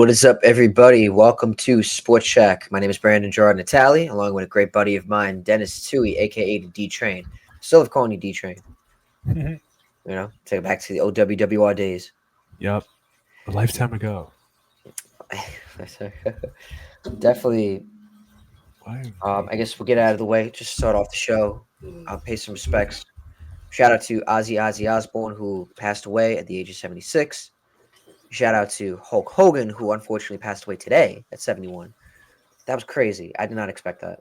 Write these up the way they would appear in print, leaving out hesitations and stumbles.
What is up, everybody? Welcome to SportsShack. My name is Brandon Gerard Natali, along with a great buddy of mine, Dennis Tui, aka the D Train. Still love calling you D Train. You know, take it back to the OWWR days. Yep, a lifetime ago. Definitely. Why? I guess we'll get out of the way. Just start off the show. Pay some respects. Shout out to Ozzy Osbourne, who passed away at the age of 76. Shout out to Hulk Hogan, who unfortunately passed away today at 71. That was crazy. I did not expect that.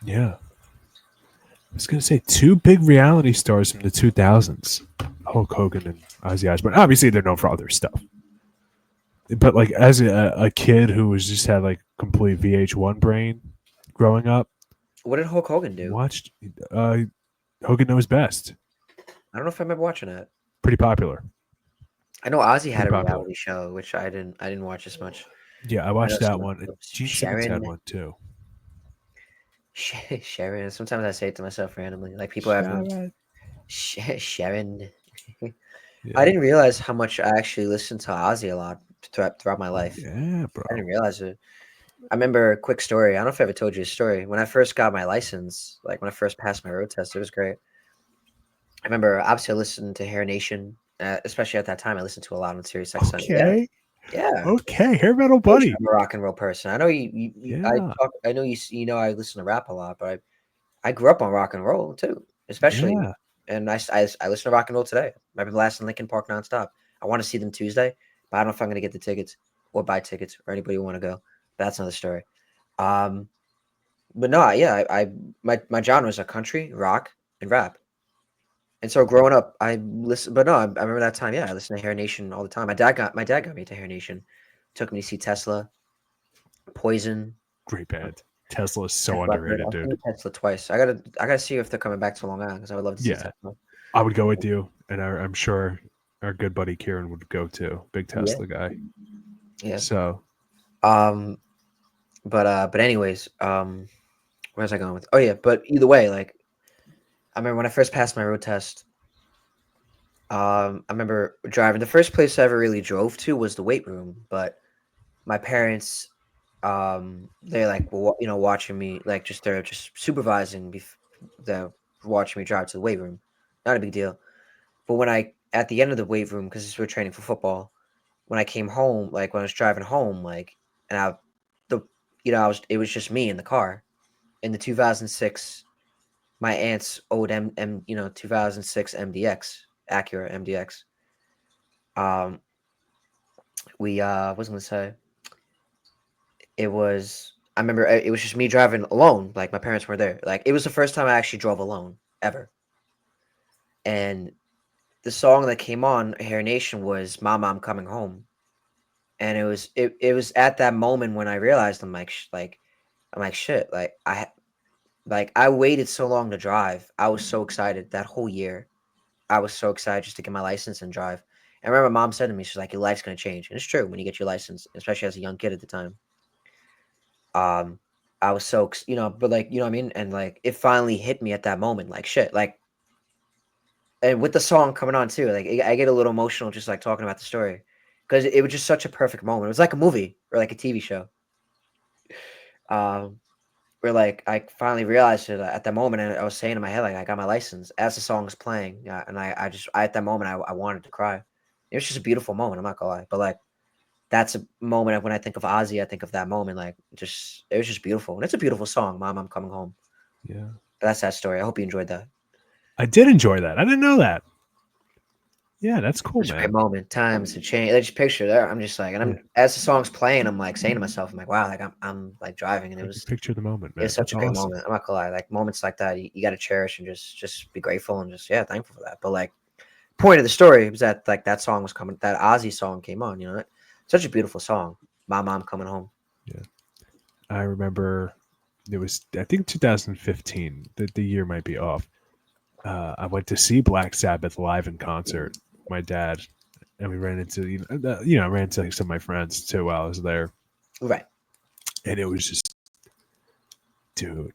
Yeah. I was going to say two big reality stars from the 2000s, Hulk Hogan and Ozzy Osbourne. Obviously, they're known for other stuff. But like as a kid who was just had like complete VH1 brain growing up, What did Hulk Hogan do? watched Hogan Knows Best. I don't know if I remember watching that. Pretty popular. I know Ozzy had Pretty a popular. reality show, which I didn't watch as much. Yeah, I I know watched that some one. of Gene Simmons had Sharon. one too. Sharon. Sometimes I say it to myself randomly. Like people have Sharon. Yeah. I didn't realize how much I actually listened to Ozzy a lot throughout my life. Yeah, bro. I didn't realize it. I remember a quick story. I don't know if I ever told you a story. When I first got my license, like when I first passed my road test, it was great. I remember obviously I listened to Hair Nation, especially at that time. I listened to a lot on Sirius XM. Okay. Yeah. Okay, hair metal buddy. I'm a rock and roll person. I know you Yeah. I know you know I listen to rap a lot, but I grew up on rock and roll too, especially. Yeah. And I listen to rock and roll today. I've been blasting Linkin Park nonstop. I want to see them Tuesday, but I don't know if I'm going to get the tickets or buy tickets or anybody want to go. That's another story. But no, yeah, my genres are country, rock, and rap. And so growing up, I listen. But no, I remember that time. Yeah, I listened to Hair Nation all the time. My dad got me into Hair Nation. Took me to see Tesla, Poison. Great band. Tesla is so Tesla, underrated, I've dude. seen Tesla twice. I gotta see if they're coming back to Long Island because I would love to see Yeah, Tesla. I would go with you, and I'm sure our good buddy Kieran would go too. Big Yeah, Tesla guy. yeah. So Um, but anyways, where was I going with? Oh yeah, but either way, like I remember when I first passed my road test. I remember driving. The first place I ever really drove to was the weight room, but my parents, they're like, well, you know, watching me, like, they're just supervising, they're watching me drive to the weight room. Not a big deal. But when at the end of the weight room, because we're training for football, when I came home, like when I was driving home, like, and the, it was just me in the car. In the 2006, my aunts owed 2006 MDX, Acura MDX. Um, what was I gonna say? It was. I remember it was just me driving alone. Like my parents were there. Like it was the first time I actually drove alone ever. And the song that came on Hair Nation was "Mama, I'm Coming Home," and it was at that moment when I realized I'm like shit. Like I waited so long to drive. I was so excited that whole year. I was so excited just to get my license and drive. And I remember mom said to me, she's like, "Your life's gonna change," and it's true when you get your license, especially as a young kid at the time. Um, I was so but like you know what I mean, and like it finally hit me at that moment, like shit, like, and with the song coming on too, like I get a little emotional just like talking about the story because it was just such a perfect moment. It was like a movie or like a TV show. Um, where like I finally realized it at that moment, and I was saying in my head like I got my license as the song was playing, and I at that moment I wanted to cry. It was just a beautiful moment. I'm not gonna lie, but like that's a moment of when I think of Ozzy, I think of that moment. Like just it was just beautiful, and it's a beautiful song. Mom, I'm coming home. yeah, But that's that story. I hope you enjoyed that. I did enjoy that. I didn't know that. Yeah, that's cool, It's a great man. moment. Times to change. I just picture there. I'm just like, and Yeah, I'm as the song's playing, I'm like saying to myself, I'm like, wow, like I'm like driving, and I can picture the moment, it was man. such That's a great awesome. moment. I'm not gonna lie. Like moments like that, you got to cherish and just be grateful and just thankful for that. But like, point of the story was that like that song was coming, that Ozzy song came on. You know, such a beautiful song. My mom coming home. Yeah, I remember it was I think 2015. The year might be off. I went to see Black Sabbath live in concert. My dad and we ran into ran into like, some of my friends too while I was there, Right. and it was just, dude,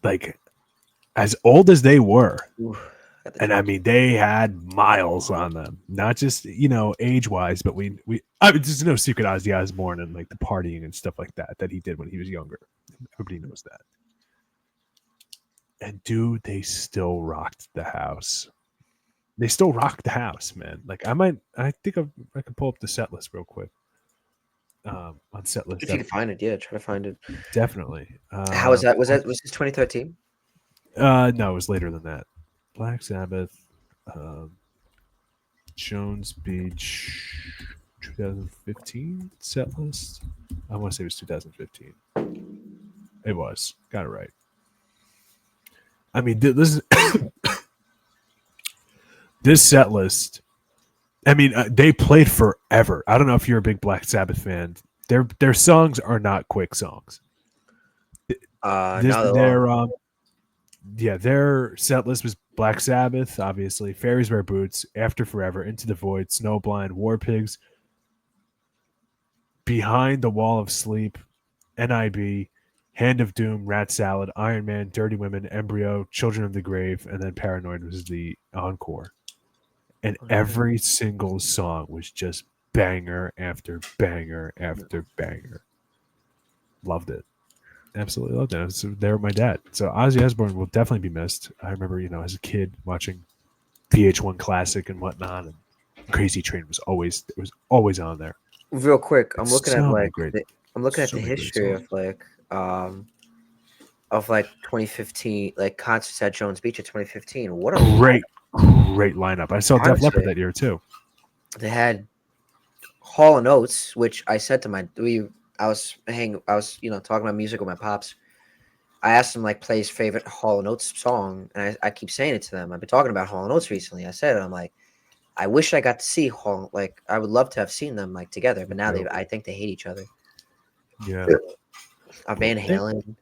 like as old as they were, Oof. Got the And I Jones. mean, they had miles on them, not just age wise, but there's no secret Ozzy Osbourne and like the partying and stuff like that he did when he was younger. Everybody knows that. And dude, they still rocked the house. They still rock the house, man. Like I think I can pull up the set list real quick. On set list, If you can find it, yeah, try to find it. definitely. How was that? Was this 2013? No, it was later than that. Black Sabbath, um, Jones Beach, 2015 set list. I want to say it was 2015. It was. Got it right. I mean, this is this set list. I mean, they played forever. I don't know if you're a big Black Sabbath fan. Their songs are not quick songs. This No, they're long. their set list was Black Sabbath, obviously, Fairies Wear Boots, After Forever, Into the Void, Snowblind, War Pigs, Behind the Wall of Sleep, NIB, Hand of Doom, Rat Salad, Iron Man, Dirty Women, Embryo, Children of the Grave, and then Paranoid was the encore. And every single song was just banger after banger after banger. Loved it. Absolutely loved it. So there with my dad. So Ozzy Osbourne will definitely be missed. I remember, as a kid watching VH1 Classic and whatnot, and Crazy Train was always on there. Real quick, I'm It's looking at so many great, the so many great history songs. of like 2015 like concerts at Jones Beach in 2015. What a lineup. Great lineup. I saw Def Leppard Honestly, that year too. they had Hall and Oates, which I said to I was talking about music with my pops. I asked him like play his favorite Hall and Oates song, and I keep saying it to them. I've been talking about Hall and Oates recently. I said it. I'm like, I wish I got to see Hall. Like, I would love to have seen them like together, but now I think they hate each other. Yeah. Van Halen,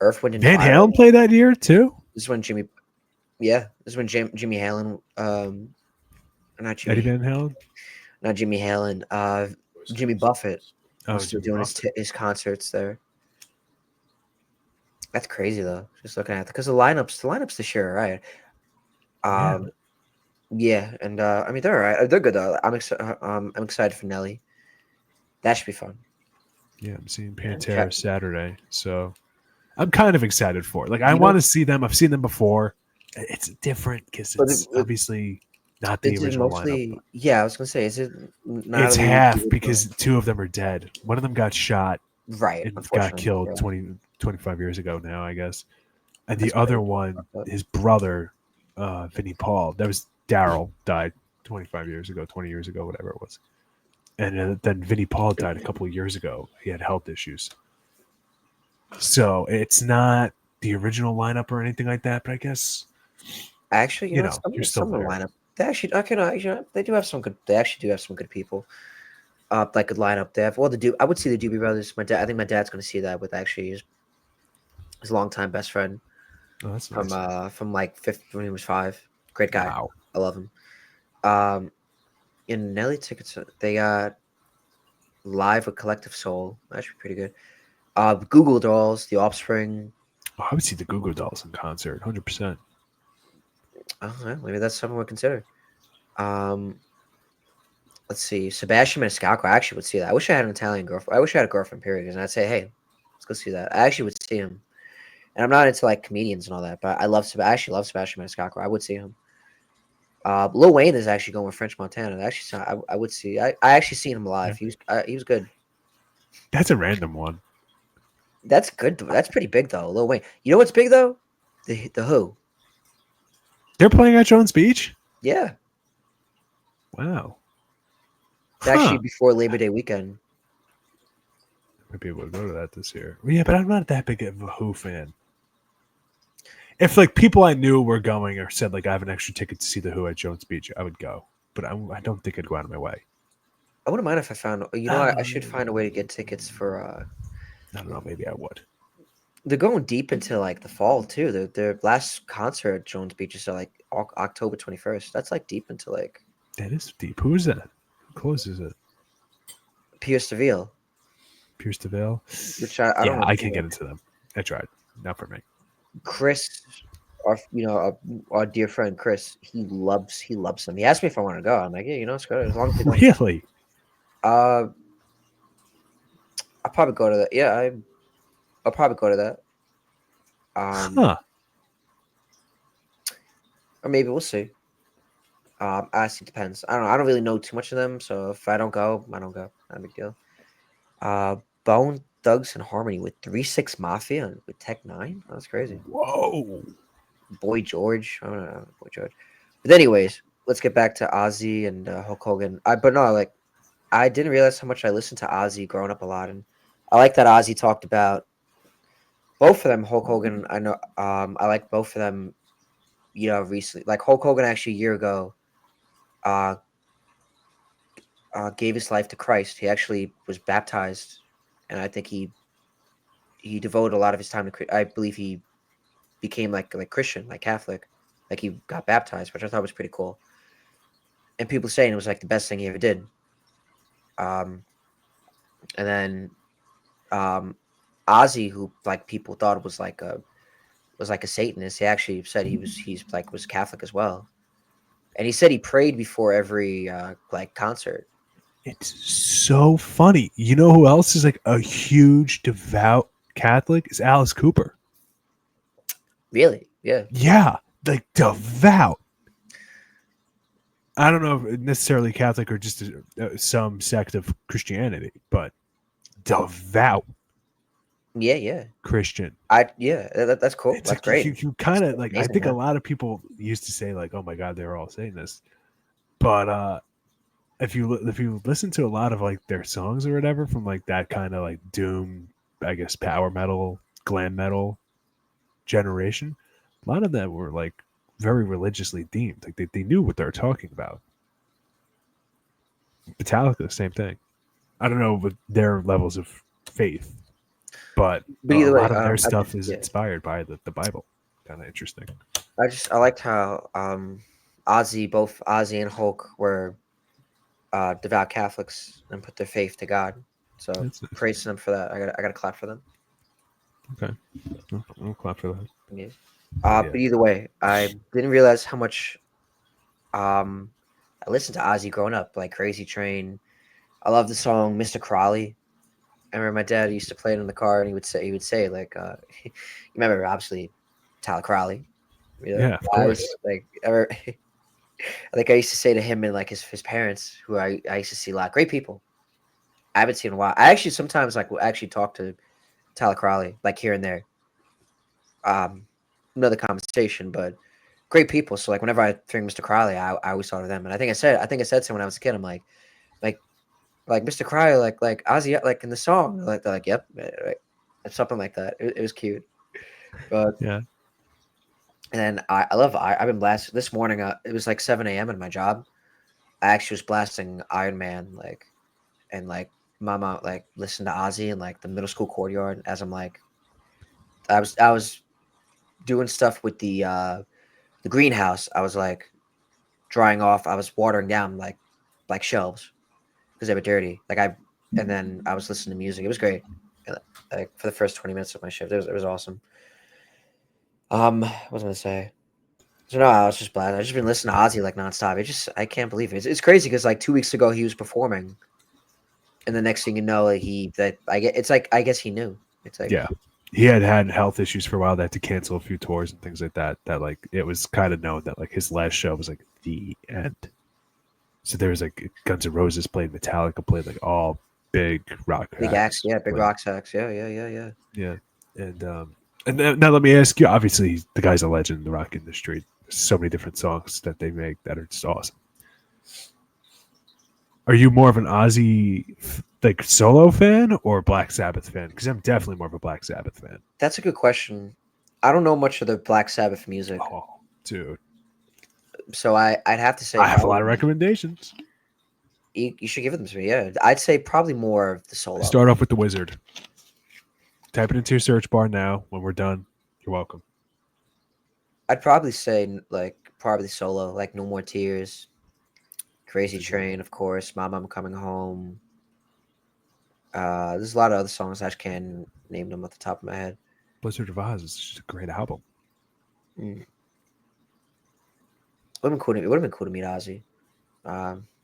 Earth, Wind and Van Fire. Halen played that year too. This is when Jimmy, this is when Jimmy Halen, not Eddie Jimmy, Van Halen. not Jimmy Halen, Jimmy Buffett was still Jimmy doing Buffett. his concerts there. That's crazy though. Just looking at it because the lineups this year, are right? Yeah. Yeah, and I mean they're all right. They're good though. I'm excited for Nelly. That should be fun. Yeah, I'm seeing Yeah. Pantera Saturday, so I'm kind of excited for it. Like, I You know, want to see them. I've seen them before. It's different because but it's obviously not the is it original lineup. mostly? Yeah, I was gonna say, is it not It's only the half original? because two of them are dead. One of them got shot Right, and got unfortunately. killed Yeah. 25 years ago now, I guess. And the That's other crazy. one, his brother, Vinnie Paul, that was Daryl, died 25 years ago, 20 years ago, whatever it was. And then Vinnie Paul died a couple of years ago. He had health issues. So it's not the original lineup or anything like that, but I guess, Actually, you're still some of the there. lineup. They actually, they do have some good. They actually do have some good people. Like good lineup. They have I would see the Doobie Brothers. I think my dad's going to see that with actually his longtime best friend Oh, that's nice. from like fifth when he was 5. Great guy. Wow. I love him. Um, in Nelly tickets, they got live with Collective Soul. That should be pretty good. Google Dolls, The Offspring. Oh, I would see the Goo Goo Dolls in concert, 100%. Oh, well, maybe that's something we'll consider. Um, let's see, Sebastian Maniscalco. I actually would see that. I wish I had an Italian girlfriend. I wish I had a girlfriend, period. And I'd say, hey, let's go see that. I actually would see him. And I'm not into like comedians and all that, but I actually love Sebastian Maniscalco. I would see him. Lil Wayne is actually going with French Montana. Actually, I would see. I actually seen him live. Yeah. He was good. That's a random one. That's good. That's pretty big though. Lil Wayne. You know what's big though? The Who. They're playing at Jones Beach? Yeah, Wow. it's actually Huh. before Labor Day weekend. Might be able to go to that this year. Well, yeah, but I'm not that big of a Who fan. If like people I knew were going or said like I have an extra ticket to see the Who at Jones Beach, I would go. But I don't think I'd go out of my way. I wouldn't mind if I found. I should find a way to get tickets for. I don't know. Maybe I would. They're going deep into like the fall too. Their last concert at Jones Beach is like October 21st. That's like deep into like That is deep. Who is that? Who closes it? Pierce Seville, Pierce DeVille? which I don't Yeah, know. I can't get into them. I tried. Not for me. Chris our dear friend Chris, he loves them. He asked me if I want to go. I'm like, yeah, it's good as long as they don't. Really? Uh, I'll probably go to that. Yeah, I'll probably go to that. Um, Huh. or maybe we'll see. Honestly, depends. I don't know. I don't really know too much of them, so if I don't go, I don't go. Not a big deal. Uh, Bone Thugs and Harmony with 3 6 Mafia and with Tech Nine. Oh, that's crazy. Whoa. Boy George. I don't know, Boy George. But anyways, let's get back to Ozzy and Hulk Hogan. But no, like I didn't realize how much I listened to Ozzy growing up a lot, and I like that Ozzy talked about both of them. Hulk Hogan, I know. I like both of them. Recently, like Hulk Hogan, actually a year ago, uh, gave his life to Christ. He actually was baptized, and I think he devoted a lot of his time to. I believe he became like Christian, like Catholic, like he got baptized, which I thought was pretty cool. And people saying it was like the best thing he ever did. Um, and then um, Ozzy, who like people thought was like a Satanist, he actually said was Catholic as well, and he said he prayed before every like concert. It's so funny. You know who else is like a huge devout Catholic? Is Alice Cooper. Really? Yeah. Yeah, like devout. I don't know if necessarily Catholic or just some sect of Christianity, but devout Yeah. Yeah. Christian. That's cool. It's That's like great. you kind of like. I Amazing, think a man. lot of people used to say like, "Oh my God, they're all Satanists," but if you listen to a lot of like their songs or whatever from like that kind of like doom, I guess power metal, glam metal generation, a lot of them were like very religiously deemed. Like they knew what they were talking about. Metallica, same thing. I don't know with their levels of faith, but But a either way, lot of their I stuff just is yeah, inspired by the Bible. Kind of interesting. I liked how both Ozzy and Hulk were devout Catholics and put their faith to God. So That's nice. praise them for that. I got to clap for them. Okay, I'll clap for that. Yeah. But yeah, But either way, I didn't realize how much um I listened to Ozzy growing up, like Crazy Train. I love the song Mr. Crawley. I remember my dad used to play it in the car, and he would say like, you remember obviously Tyler Crowley. yeah, of I course. used like ever like I used to say to him and like his parents, who I used to see a lot, great people. I haven't seen in a while. I actually sometimes like will actually talk to Tyler Crowley like here and there. Um, Another conversation, but great people. So like whenever I think Mr. Crowley, I always thought of them. And I think I said to him when I was a kid, I'm like like Mr. Crowley, like Ozzy, like in the song, like they're like, yep, right. Something like that. It was cute. But Yeah. and then I've been blasting this morning. It was like 7 a.m. in my job. I actually was blasting Iron Man, like, and like mama like listened to Ozzy in like the middle school courtyard as I'm like I was doing stuff with the greenhouse. I was like drying off. I was watering down like shelves because they were dirty. And then I was listening to music. It was great. Like for the first 20 minutes of my shift, it was awesome. What was I gonna say? So no, I was just glad. I just been listening to Ozzy like nonstop. I can't believe it. It's crazy because like 2 weeks ago he was performing, and the next thing you know, like he that I get. It's like I guess he knew. It's like Yeah. He had health issues for a while. They had to cancel a few tours and things like that. That like it was kind of known that like his last show was like the end. So there was like Guns N' Roses played, Metallica played, like all big rock big acts, acts yeah, big played. rock acts, yeah, yeah, yeah, yeah. Yeah, and now let me ask you. Obviously, the guy's a legend in the rock industry. There's so many different songs that they make that are just awesome. Are you more of an Ozzy like solo fan or Black Sabbath fan? Because I'm definitely more of a Black Sabbath fan. That's a good question. I don't know much of the Black Sabbath music, Oh, dude, so I'd have to say I have a lot probably of recommendations. you should give them to me. Yeah, I'd say probably more of the solo. Start off with the Wizard. Type it into your search bar now. When we're done, you're welcome. I'd probably say like probably solo, like No More Tears, Crazy That's a good one. Train, of course, Mama I'm Coming Home. There's a lot of other songs I just can't name them off the top of my head. Blizzard of Oz is just a great album. Mm. Would have been cool. It would have been cool to meet Ozzy.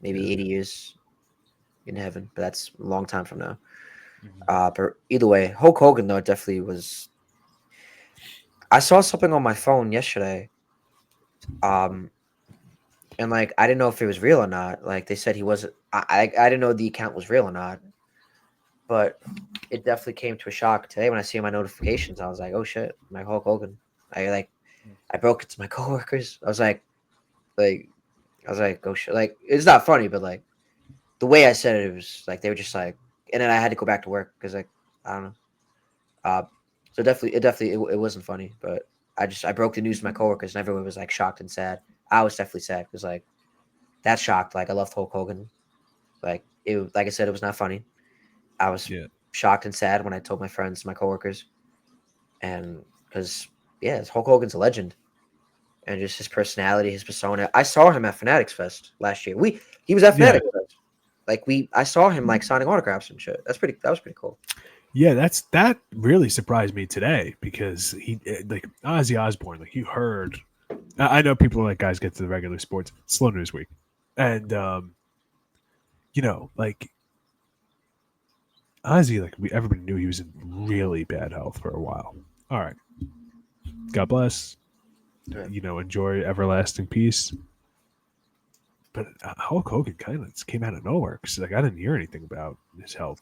Maybe Yeah. 80 years in heaven, but that's a long time from now. Mhm. But either way, Hulk Hogan though definitely was. I saw something on my phone yesterday. Um, and like I didn't know if it was real or not. Like they said he wasn't. I didn't know the account was real or not. But it definitely came to a shock today when I see my notifications. I was like, oh shit, my Hulk Hogan. I broke it to my coworkers. Like I was like, oh shit. Like it's not funny, but like the way I said it, it was like they were just like, and then I had to go back to work because like I don't know. Uh, so it wasn't funny, but I broke the news to my coworkers and everyone was like shocked and sad. I was definitely sad because like that shocked. Like I loved Hulk Hogan. Like I said, it was not funny. I was Yeah. shocked and sad when I told my friends, my coworkers, and because yeah, Hulk Hogan's a legend, and just his personality, his persona. I saw him at Fanatics Fest last year. He was at Yeah. Fanatics Fest. I saw him like signing autographs and shit. That was pretty cool. Yeah, that really surprised me today because he like Ozzy Osbourne. Like you heard, I know people are like guys get to the regular sports slow news week, and like Ozzy, like everybody knew he was in really bad health for a while. All right, God bless. Yeah. Enjoy everlasting peace. But Hulk Hogan kind of came out of nowhere because like I didn't hear anything about his health.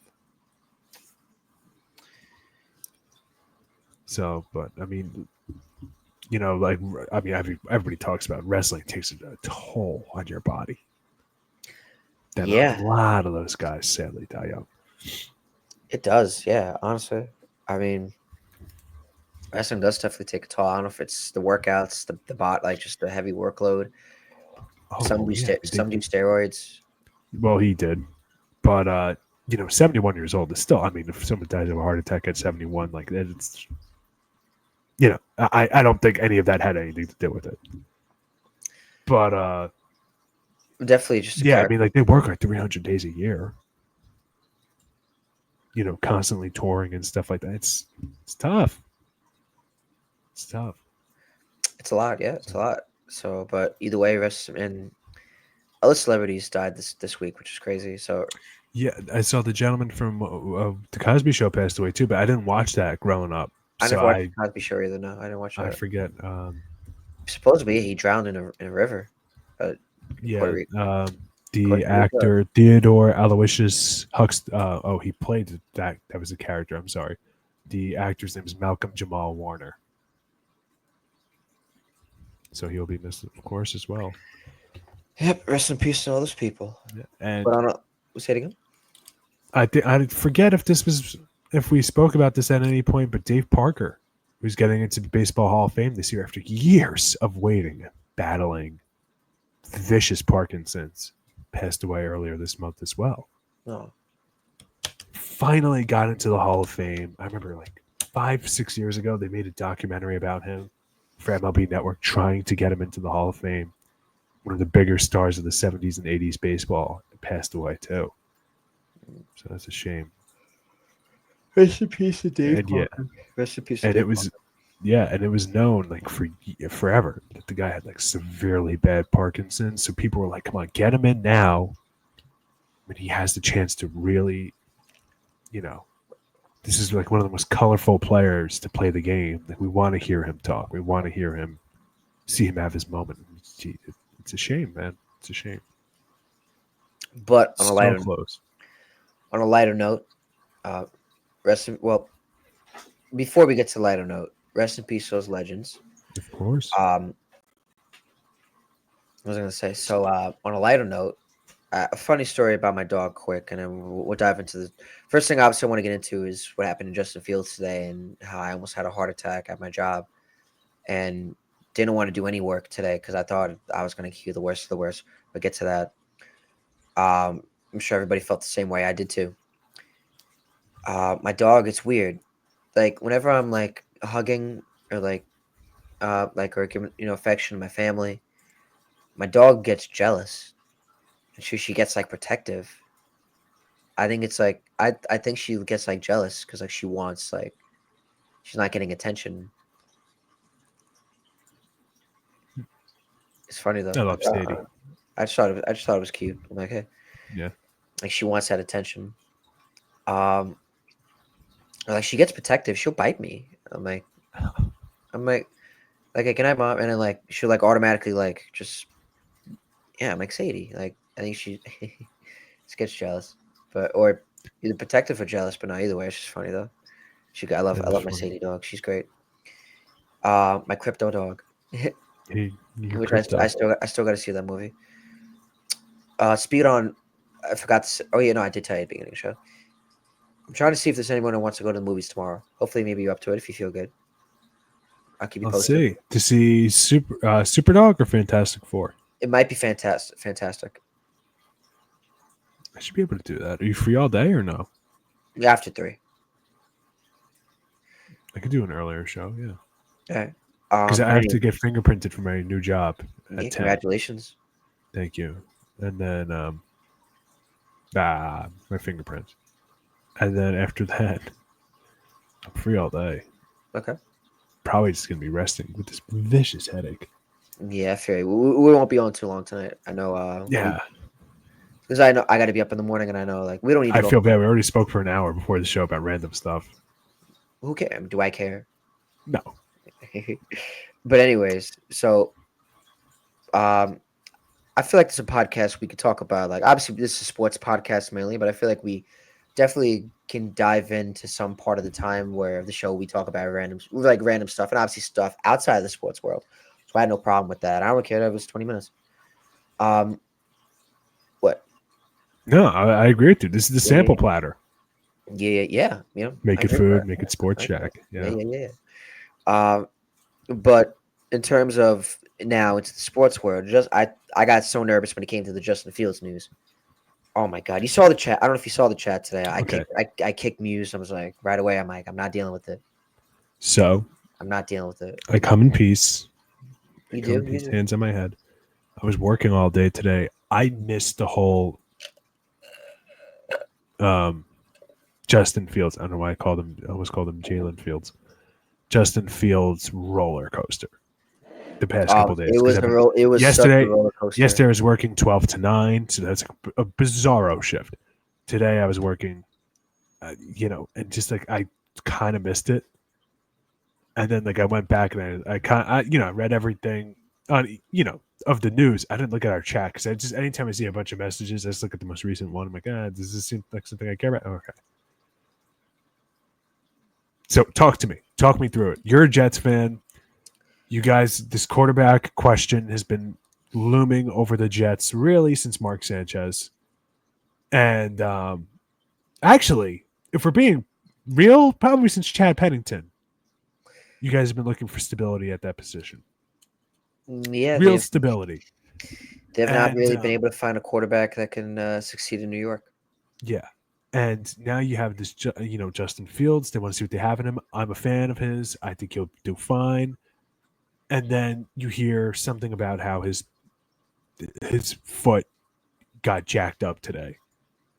So, but I mean, like I mean, everybody talks about wrestling takes a toll on your body. Then a Yeah, lot of those guys sadly die young. it does. Yeah, honestly, I mean, wrestling does definitely take a toll. I don't know if it's the workouts, like just the heavy workload. Oh yeah, Some do steroids. well he did, but 71 years old is still. I mean, if someone dies of a heart attack at 71, like it's I don't think any of that had anything to do with it. But Definitely just a yeah, I mean, character. like they work like 300 days a year. Constantly touring and stuff like that. It's tough. It's tough. It's a lot. Yeah, it's a lot. So, but either way, rest and other celebrities died this week, which is crazy. So Yeah, I saw the gentleman from the Cosby Show passed away too, but I didn't watch that growing up, I so never watched the Cosby Show either. No, I didn't watch I that. forget. Supposedly, he drowned in a river, in Puerto Yeah, Rico. the Puerto Rico. actor Theodore Aloysius Hux. He played that. That was a character. I'm sorry. The actor's name is Malcolm Jamal Warner, so he'll be missed, of course, as well. Yep. Rest in peace to all those people. Yeah. But And I don't. Say it again. I forget if we spoke about this at any point, but Dave Parker, who's getting into the Baseball Hall of Fame this year after years of waiting, battling vicious Parkinson's, passed away earlier this month as well. No. Finally got into the Hall of Fame. I remember like 5, 6 years ago, they made a documentary about him for MLB Network, trying to get him into the Hall of Fame. One of the bigger stars of the 70s and 80s baseball passed away too. So that's a shame. Rest in peace to Dave And yeah, Parker. Rest in peace to and it Dave was Parker. yeah, and it was known like for forever that the guy had like severely bad Parkinson's. So people were like, "Come on, get him in now when he has the chance to really, you know, this is like one of the most colorful players to play the game. Like we want to hear him talk. We want to hear him, see him have his moment. It's a shame, man. It's a shame. But So close. on a lighter note, uh, well, before we get to lighter note, rest in peace to those legends. Of course. Um, I was gonna say so. On a lighter note, a funny story about my dog, quick, and then we'll dive into the first thing. Obviously, I want to get into is what happened to Justin Fields today and how I almost had a heart attack at my job and didn't want to do any work today because I thought I was going to hear the worst of the worst. But get to that. I'm sure everybody felt the same way. I did too. My dog, it's weird. Like whenever I'm like hugging or or giving affection to my family, my dog gets jealous and she gets like protective. I think it's like I think she gets like jealous because like she wants like she's not getting attention. It's funny though. I love Sadie. I just thought it was cute. I'm like, hey, Yeah. like she wants that attention. Um, like she gets protective. She'll bite me. I'm like, hey, can I, mom? And then like she'll like automatically like just yeah. I'm like Sadie. Like I think she just gets jealous, but or either protective or jealous. But not either way. It's just funny though. It I is love my funny. Sadie dog. She's great. My crypto dog, Hey, your which crypto. I still got to see that movie. Speed on. I forgot. Oh yeah, no, I did tell you at the beginning of the show. I'm trying to see if there's anyone who wants to go to the movies tomorrow. Hopefully, maybe you're up to it if you feel good. I'll keep you Let's posted. see. To see Superdog or Fantastic Four? It might be fantastic. Fantastic. I should be able to do that. Are you free all day or no? After 3. I could do an earlier show, yeah. All right. Because I But have to anyway, get fingerprinted for my new job yeah, at 10. congratulations. Thank you. And then my fingerprints. And then after that, I'm free all day. Okay. Probably just gonna be resting with this vicious headache. Yeah, fair. We won't be on too long tonight. I know. Yeah. Because I know I got to be up in the morning, and I know like we don't need to I go. feel bad. We already spoke for an hour before the show about random stuff. Who cares? Do I care? No. But anyways, so um, I feel like this is a podcast we could talk about. Like, obviously, this is a sports podcast mainly, but I feel like we definitely can dive into some part of the time where the show we talk about random stuff, and obviously stuff outside of the sports world. So I had no problem with that. I don't care that it was 20 minutes. Um, what? No, I agree with you. This is the Yeah, sample platter. yeah. You know, Make I it agree with food, that. make it I sports agree with shack. that. Yeah. Yeah. But in terms of now into the sports world, I got so nervous when it came to the Justin Fields news. Oh my god, you saw the chat. I don't know if you saw the chat today. Okay. I kicked Muse. I was like right away. I'm like I'm not dealing with it. So I'm not dealing with it. I come in peace. I You come in do. You peace, do. hands on my head. I was working all day today. I missed the whole um, Justin Fields. I don't know why I almost called him Jalen Fields. Justin Fields roller coaster the past couple days because I've been It was such a yesterday. roller coaster. Yesterday I was working 12 to 9, so that's a bizarro shift. Today I was working, and just like I kind of missed it, and then like I went back and I read everything on of the news. I didn't look at our chat because I just anytime I see a bunch of messages, I just look at the most recent one. I'm like, does this seem like something I care about? Okay. So talk me through it. You're a Jets fan. You guys, this quarterback question has been looming over the Jets really since Mark Sanchez. And actually, if we're being real, probably since Chad Pennington, you guys have been looking for stability at that position. Yeah, Real stability. they've not And really been able to find a quarterback that can succeed in New York. yeah. And now you have this, Justin Fields. They want to see what they have in him. I'm a fan of his. I think he'll do fine. And then you hear something about how his foot got jacked up today,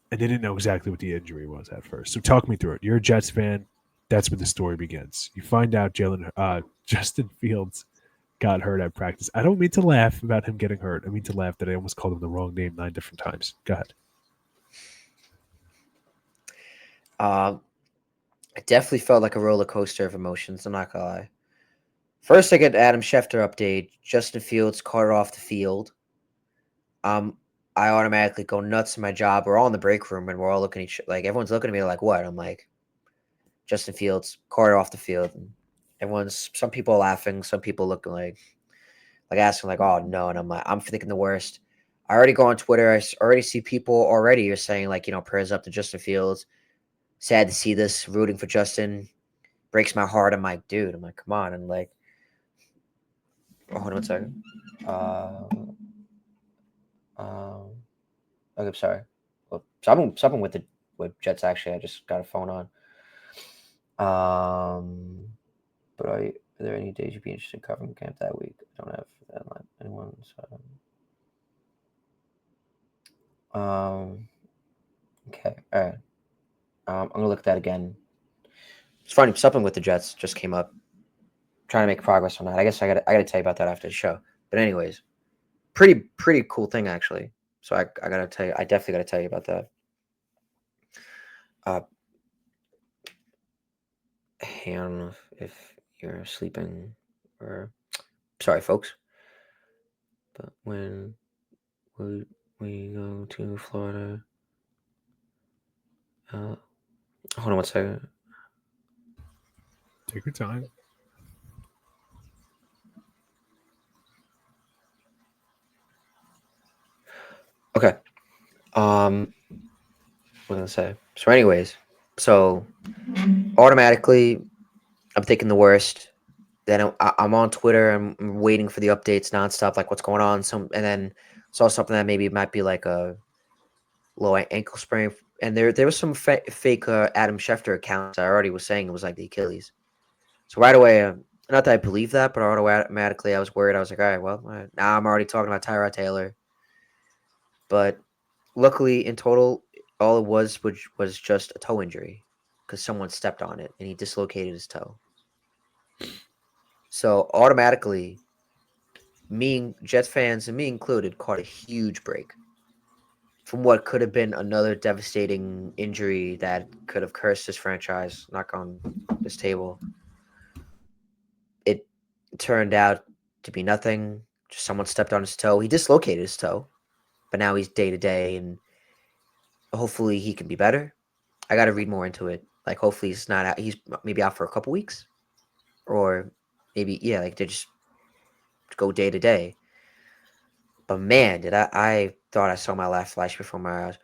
and they didn't know exactly what the injury was at first. So talk me through it. You're a Jets fan. That's where the story begins. You find out Justin Fields got hurt at practice. I don't mean to laugh about him getting hurt. I mean to laugh that I almost called him the wrong name 9 different times. Go ahead. Um, it definitely felt like a roller coaster of emotions. I'm not gonna lie. First, I get Adam Schefter update. Justin Fields carted off the field. Um, I automatically go nuts in my job. We're all in the break room and we're all looking at each like everyone's looking at me like what? I'm like Justin Fields carted off the field. And some people are laughing, some people looking like asking like oh no, and I'm like I'm thinking the worst. I already go on Twitter. Already see people already are saying like prayers up to Justin Fields. Sad to see this, rooting for Justin. Breaks my heart. I'm like dude. I'm like come on and like. Oh, hold on 1 second. Um, okay, I'm sorry. Well, something with Jets. Actually, I just got a phone on. But are there any days you'd be interested in covering camp that week? I don't have that anyone. Okay, all right. I'm gonna look at that again. It's funny. Something with the Jets just came up. Trying to make progress on that. I guess I got to tell you about that after the show. But anyways, Pretty cool thing actually. So I gotta tell you, I definitely gotta tell you about that. Uh, I don't know if you're sleeping or sorry, folks. But when we go to Florida, hold on one second. Take your time. Okay. What was I gonna say? So, anyways, so automatically, I'm thinking the worst. Then I'm on Twitter. I'm waiting for the updates nonstop, like what's going on. And then saw something that maybe might be like a low ankle sprain. And there was some fake Adam Schefter accounts. I already was saying it was like the Achilles. So right away, not that I believe that, but automatically I was worried. I was like, all right, well, now I'm already talking about Tyrod Taylor. But luckily, in total, all it was which was just a toe injury because someone stepped on it and he dislocated his toe. So automatically, me, Jets fans, and me included, caught a huge break from what could have been another devastating injury that could have cursed this franchise. Knock on this table. It turned out to be nothing. Just someone stepped on his toe. He dislocated his toe, but now he's day to day, and hopefully he can be better. I got to read more into it. Like, hopefully he's not out. He's maybe out for a couple weeks, or maybe like they just go day to day. But man, did I thought I saw my life flash before my eyes.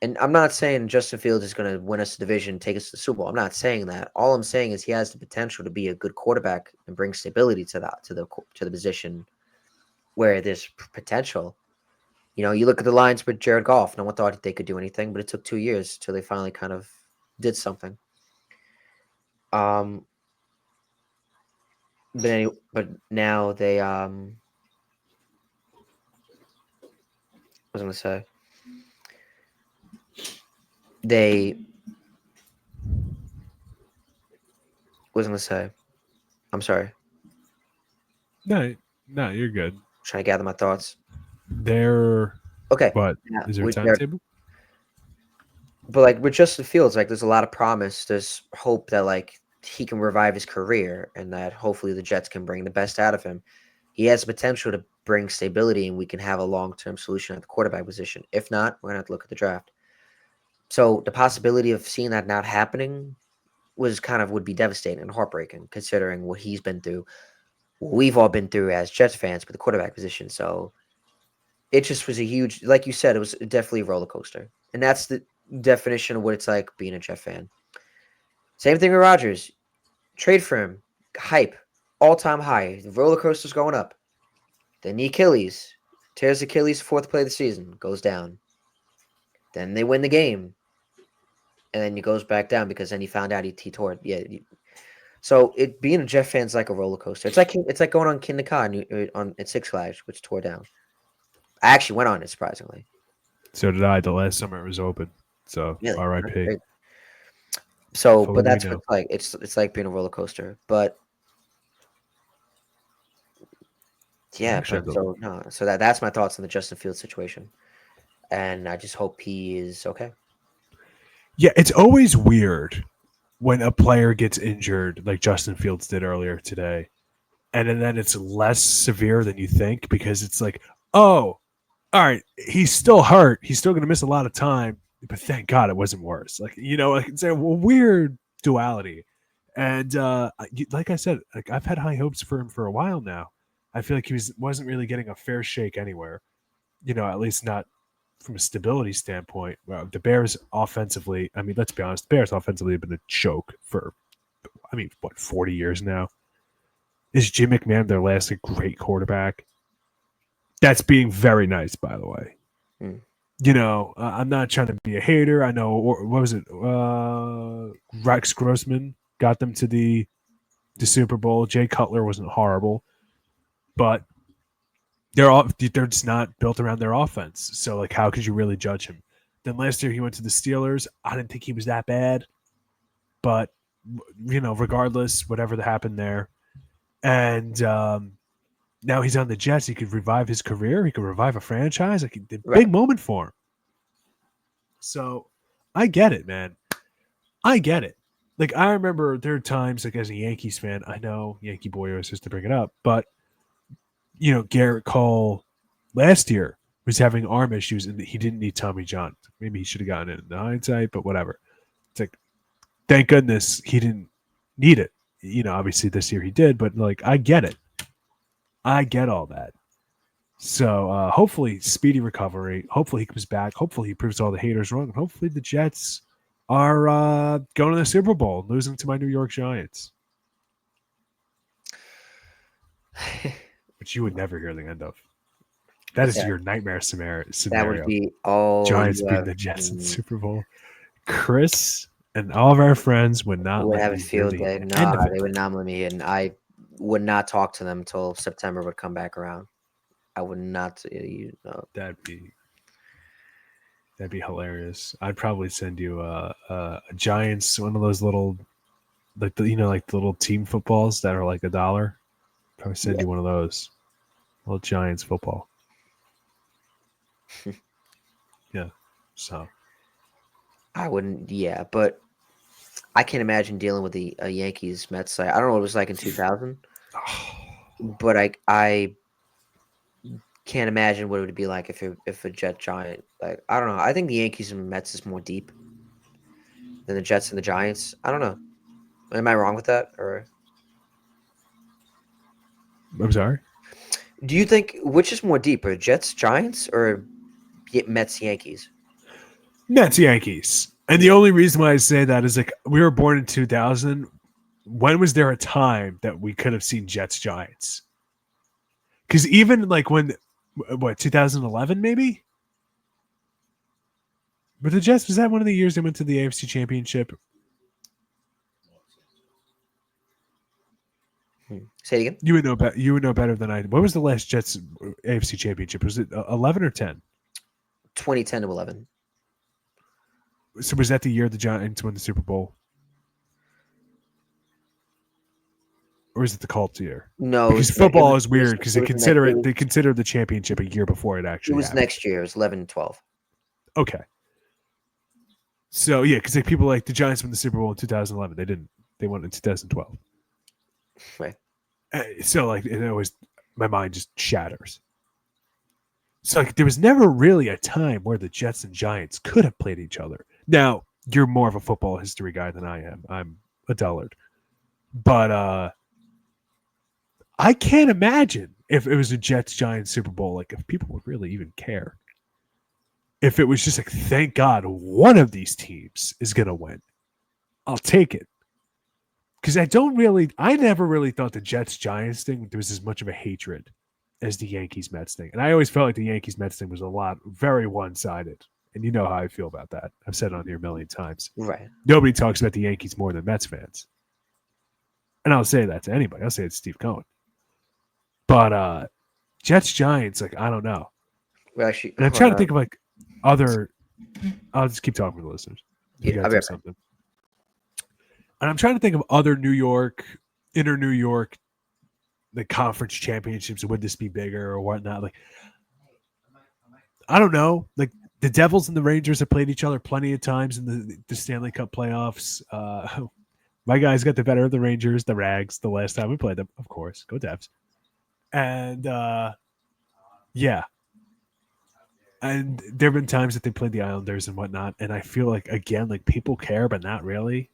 And I'm not saying Justin Fields is going to win us the division, take us to the Super Bowl. I'm not saying that. All I'm saying is he has the potential to be a good quarterback and bring stability to the position where there's potential. You look at the Lions with Jared Goff. No one thought they could do anything, but it took 2 years till they finally kind of did something. Um, but now they what was I gonna say? They what was I gonna say? I'm sorry. No, you're good. Trying to gather my thoughts. There, Okay. but Now, is there a timetable? but like with Justin Fields, like there's a lot of promise. There's hope that like he can revive his career and that hopefully the Jets can bring the best out of him. He has potential to bring stability and we can have a long-term solution at the quarterback position. If not, we're gonna have to look at the draft. So the possibility of seeing that not happening would be devastating and heartbreaking considering what he's been through, what we've all been through as Jets fans with the quarterback position. So it just was a huge, like you said, it was definitely a roller coaster. And that's the definition of what it's like being a Jet fan. Same thing with Rodgers. Trade for him, hype, all-time high. The roller coaster's going up. Then the Achilles, tears Achilles, fourth play of the season, goes down. Then they win the game. And then he goes back down because then he found out he tore it. Yeah. So being a Jet fan is like a roller coaster. It's like going on Kinda on at Six Flags, which tore down. I actually went on it surprisingly. So did I. The last summer it was open. So Really? That's R.I.P. great. So, If but only we that's what know. it's like. It's like being a roller coaster. But yeah, Actually, but so no, so that's my thoughts on the Justin Fields situation. And I just hope he is okay. yeah, it's always weird when a player gets injured, like Justin Fields did earlier today, and then it's less severe than you think because it's like, oh, all right, he's still hurt. He's still going to miss a lot of time, but thank God it wasn't worse. Like it's a weird duality. And like I said, like I've had high hopes for him for a while now. I feel like wasn't really getting a fair shake anywhere. At least not from a stability standpoint. Well, the Bears offensively, I mean, let's be honest, the Bears offensively have been a joke for, I mean, what, 40 years now? Is Jim McMahon their last great quarterback? That's being very nice, by the way. Hmm. I'm not trying to be a hater. I know, what was it? Rex Grossman got them to the Super Bowl. Jay Cutler wasn't horrible, but they're just not built around their offense. So, like, how could you really judge him? Then last year he went to the Steelers. I didn't think he was that bad, but regardless, whatever that happened there, and now he's on the Jets. He could revive his career. He could revive a franchise. Like a Right. big moment for him. So I get it, man. I get it. Like I remember there are times, like as a Yankees fan, I know Yankee boy always has to bring it up, but Garrett Cole last year was having arm issues and he didn't need Tommy John. Maybe he should have gotten it in the hindsight, but whatever. It's like, thank goodness he didn't need it. Obviously this year he did, but like I get it. I get all that. So hopefully speedy recovery. Hopefully he comes back. Hopefully he proves all the haters wrong. And hopefully the Jets are going to the Super Bowl, losing to my New York Giants, which you would never hear the end of. That is Yeah, your nightmare scenario. that would be all Giants you beating have. the Jets in the Super Bowl. Chris and all of our friends would not Would let have a me hear field the day. end of Nah, it. they would not let me in. I would not talk to them until September would come back around. I would not. That'd be hilarious. I'd probably send you a Giants, one of those little, like like the little team footballs that are like $1. Probably send Yeah. you one of those, little Giants football. Yeah. So I wouldn't. Yeah, but I can't imagine dealing with the Yankees Mets side. I don't know what it was like in 2000, but I can't imagine what it would be like if a Jet Giant, like, I don't know. I think the Yankees and Mets is more deep than the Jets and the Giants. I don't know. Am I wrong with that? Or I'm sorry. do you think which is more deep, or Jets Giants or Mets Yankees? Mets Yankees. And the only reason why I say that is like we were born in 2000. When was there a time that we could have seen Jets Giants? Because even like when, what, 2011 maybe? But the Jets, was that one of the years they went to the AFC Championship? Say it again. You would know better. You would know better than I. What was the last Jets AFC Championship? Was it 11 or 10? 2010 to 11. So was that the year the Giants won the Super Bowl, or is it the Colts year? No, Because it football was is weird because it was ne- it they was consider the championship a year before it it actually was happened. next year. It was 11 and 12. Okay, so yeah, because like people like the Giants won the Super Bowl in 2011. They didn't. They won in 2012. Right. So like it always, my mind just shatters. So like there was never really a time where the Jets and Giants could have played each other. Now you're more of a football history guy than I am. I'm a dullard, but I can't imagine if it was a Jets Giants Super Bowl, like if people would really even care. If it was just like, thank God one of these teams is gonna win, I'll take it. Because I never really thought the Jets Giants thing there was as much of a hatred as the Yankees Mets thing, and I always felt like the Yankees Mets thing was very one sided. And you know how I feel about that. I've said it on here a million times. Right. Nobody talks about the Yankees more than Mets fans, and I'll say that to anybody. I'll say it's Steve Cohen. But Jets Giants, like I don't know. Well, actually, And I'm trying to think of like other. I'll just keep talking to the listeners. You yeah, got I'll to be do right back. something. And I'm trying to think of other inner New York, the conference championships. Would this be bigger or whatnot? Like I don't know. Like the Devils and the Rangers have played each other plenty of times in the Stanley Cup playoffs. My guys got the better of the Rangers, the Rags, the last time we played them. Of course, go Devs. And yeah, and there have been times that they played the Islanders and whatnot, and I feel like again, like people care, but not really.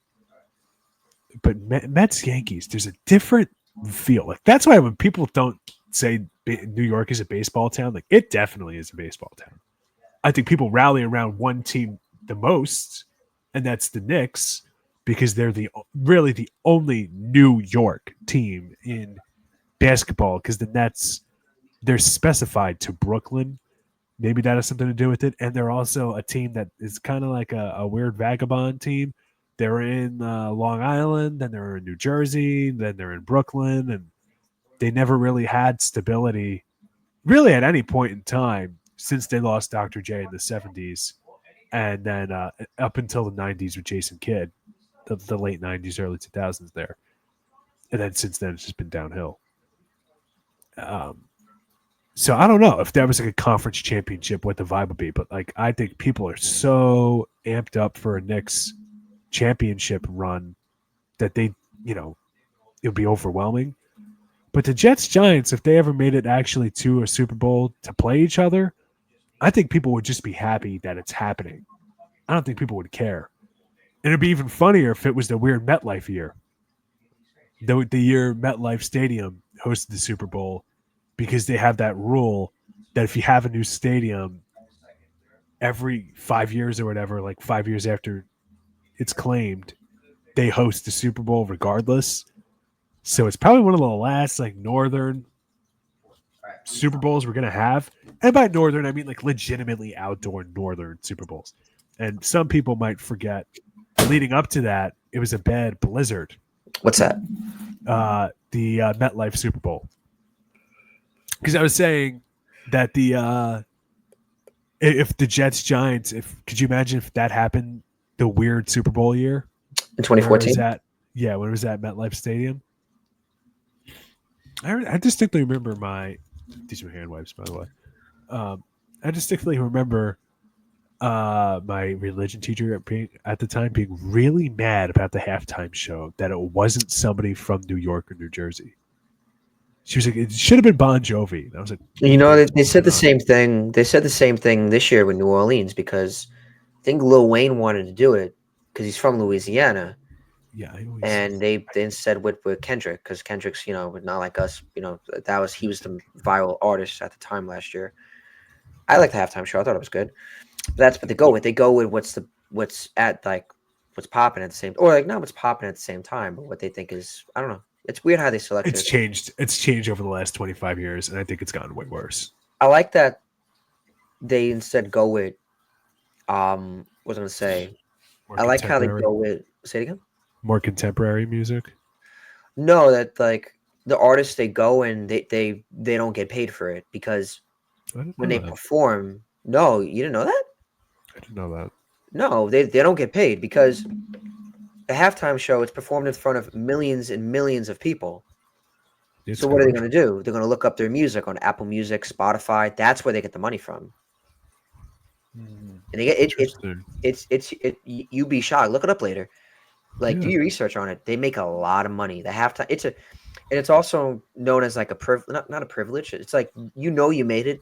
But Mets Yankees, there's a different feel. Like that's why when people don't say New York is a baseball town, like it definitely is a baseball town. I think people rally around one team the most, and that's the Knicks, because they're really the only New York team in basketball. Because the Nets, they're specified to Brooklyn. Maybe that has something to do with it. And they're also a team that is kind of like a weird vagabond team. They're in Long Island, then they're in New Jersey, then they're in Brooklyn, and they never really had stability, really at any point in time since they lost Dr. J in the 70s, and then up until the 90s with Jason Kidd, the late 90s, early 2000s there. And then since then, it's just been downhill. Um, so I don't know if that was like a conference championship, what the vibe would be. But like, I think people are so amped up for a Knicks championship run that they, you know, it would be overwhelming. But the Jets Giants, if they ever made it actually to a Super Bowl to play each other, I think people would just be happy that it's happening. I don't think people would care. And it'd be even funnier if it was the weird MetLife year, the year MetLife Stadium hosted the Super Bowl, because they have that rule that if you have a new stadium every 5 years or whatever, like 5 years after it's claimed, they host the Super Bowl regardless. So it's probably one of the last like northern Super Bowls we're gonna have. And by northern, I mean like legitimately outdoor northern Super Bowls. And some people might forget, leading up to that, it was a bad blizzard. What's that? The MetLife Super Bowl. Because I was saying that if the Jets Giants, if could you imagine if that happened the weird Super Bowl year In where it was 2014? at when it was at MetLife Stadium. I distinctly remember these are hand wipes, by the way. I distinctly remember my religion teacher at the time being really mad about the halftime show that it wasn't somebody from New York or New Jersey. She was like, it should have been Bon Jovi. And I was like, You know, what's they going said the on? same thing. They said the same thing this year with New Orleans because I think Lil Wayne wanted to do it because he's from Louisiana, Yeah, I always. and they instead with Kendrick because Kendrick's not like us. He was the viral artist at the time last year. I like the halftime show. I thought it was good. But that's what they go with. They go with what's at like what's popping at the same, or like not what's popping at the same time, but what they think is, I don't know. It's weird how they select It's it. changed. It's changed over the last 25 years, and I think it's gotten way worse. I like that they instead go with what was I gonna say? More I like how they contemporary, go with say it again. more contemporary music. No, that like the artists they go and they don't get paid for it because I didn't when know they that. perform, no, you didn't know that? I didn't know that. No, they don't get paid because a halftime show it's performed in front of millions and millions of people. It's So what are they going to commercial. do? They're going to look up their music on Apple Music, Spotify. That's where they get the money from. And they get Interesting. you be shocked. Look it up later. Like do Yeah. your research on it. They make a lot of money. The halftime and it's also known as like a not a privilege. It's like you made it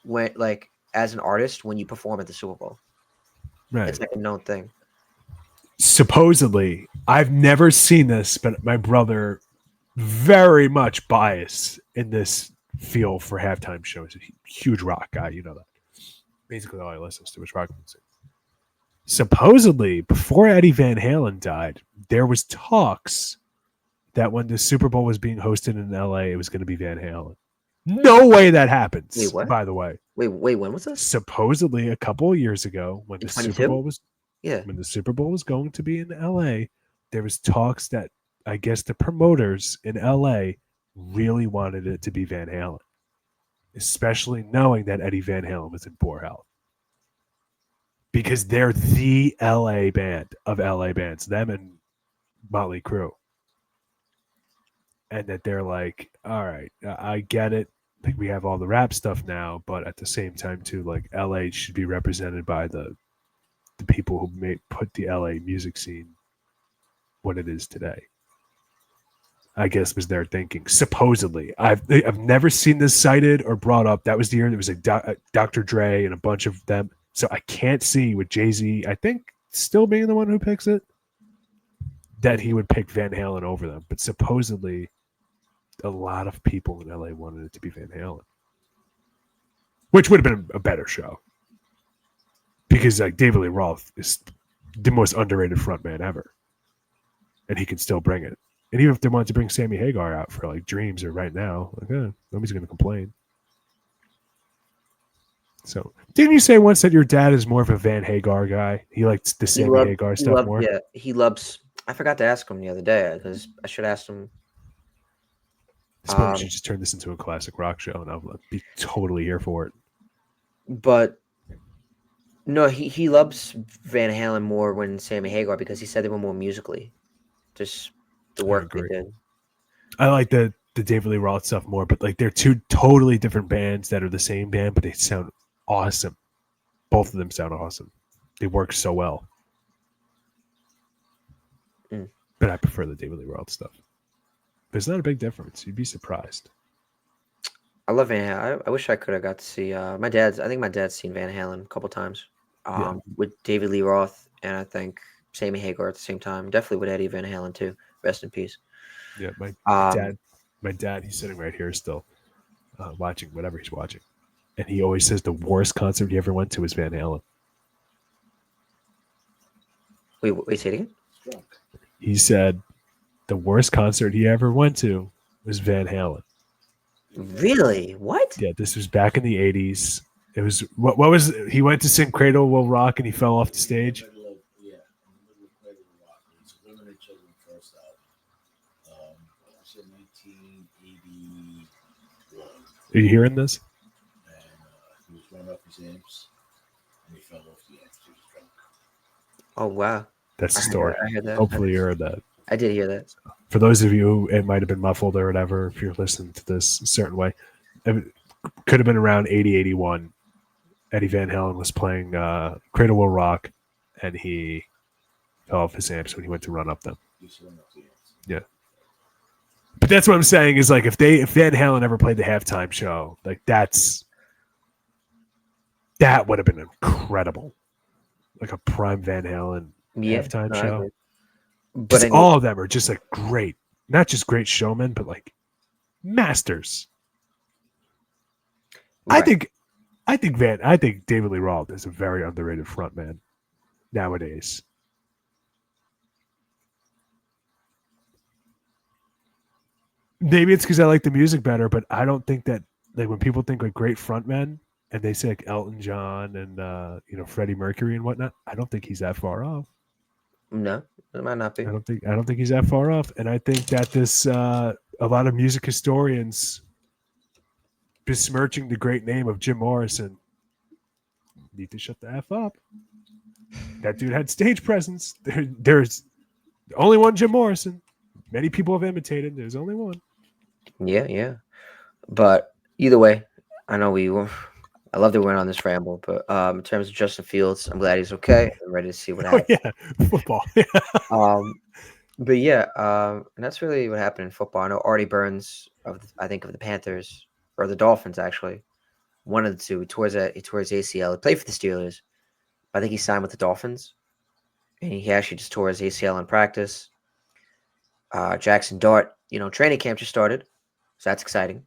when like as an artist when you perform at the Super Bowl. It's Right. like a known thing. Supposedly, I've never seen this, but my brother very much biased in this field for halftime shows. A huge rock guy, you know that. Basically, all he listens to is rock music. Supposedly, before Eddie Van Halen died, there was talks that when the Super Bowl was being hosted in LA, it was going to be Van Halen. No way that Wait, happens, what? by the way. Wait, when was this? Supposedly a couple of years ago In 22? Yeah. when the Super Bowl was going to be in LA, there was talks that I guess the promoters in LA really wanted it to be Van Halen, especially knowing that Eddie Van Halen was in poor health. Because they're the LA band of LA bands, them and Motley Crue. And that they're like, all right, I get it. Like we have all the rap stuff now, but at the same time too, like LA should be represented by the people who put the LA music scene what it is today. I guess was their thinking. Supposedly, I've never seen this cited or brought up. That was the year there was a Dr. Dre and a bunch of them. So I can't see with Jay Z. I think still being the one who picks it that he Mhm. would pick Van Halen over them. But supposedly, a lot of people in LA wanted it to be Van Halen, which would have been a better show because like David Lee Roth is the most underrated frontman ever, and he can still bring it. And even if they wanted to bring Sammy Hagar out for like Dreams or Right Now, like nobody's going to complain. So, didn't you say once that your dad is more of a Van Hagar guy? He likes the Sammy Hagar stuff more. Yeah, he loves. I forgot to ask him the other day because I should ask him. This point, we should just turn this into a classic rock show, and I'll be totally here for it. But no, he loves Van Halen more when Sammy Hagar because he said they were more musically, just the I work they agree. did. I like the the David Lee Roth stuff more, but like they're two totally different bands that are the same band, but they sound awesome. Both of them sound awesome. They work so well. Mm. But I prefer the David Lee Roth stuff. There's not a big difference. You'd be surprised. I love Van Halen. I wish I could have got to see my dad's. I think my dad's seen Van Halen a couple times. Yeah. With David Lee Roth and I think Sammy Hagar at the same time. Definitely with Eddie Van Halen too. Rest in peace. Yeah, my Um, dad, my dad, he's sitting right here still, watching whatever he's watching, and he always says the worst concert he ever went to was Van Halen. wait, say it again. He said the worst concert he ever went to was Van Halen. Really? What? Yeah, this was back in the '80s. It was what was he went to sing "Cradle Will Rock" and he fell off the stage. In the middle of Cradle of Rock. It's Women and Children first album. I said 1981. Are you hearing this? And he was running up his amps and he fell off the amps. He was drunk. Oh wow. That's the story. I heard that. Hopefully, you heard that. I did hear that. For those of you who it might have been muffled or whatever, if you're listening to this a certain way, it could have been around 80, 81. Eddie Van Halen was playing Cradle Will Rock, and he fell off his amps when he went to run up them. He was running up the amps. Yeah. But that's what I'm saying is like if Van Halen ever played the halftime show, like that would have been incredible. Like a prime Van Halen halftime show. But all of them are just like great, not just great showmen, but like masters. right. I think David Lee Roth is a very underrated frontman nowadays. Maybe it's because I like the music better, but I don't think that like when people think like great frontmen and they say like Elton John and Freddie Mercury and whatnot, I don't think he's that far off. No, it might not be. I don't think he's that far off, and I think that this a lot of music historians besmirching the great name of Jim Morrison need to shut the F up. That dude had stage presence. There's only one Jim Morrison. Many people have imitated. There's only one. Yeah. But either way, I know I love that we went on this ramble, but in terms of Justin Fields, I'm glad he's okay. I'm ready to see what happens. Oh, yeah, football. But yeah, and that's really what happened in football. I know Artie Burns of the Panthers or the Dolphins actually, one of the two. He tore his ACL. He played for the Steelers, but I think he signed with the Dolphins, and he actually just tore his ACL in practice. Jackson Dart, training camp just started, so that's exciting.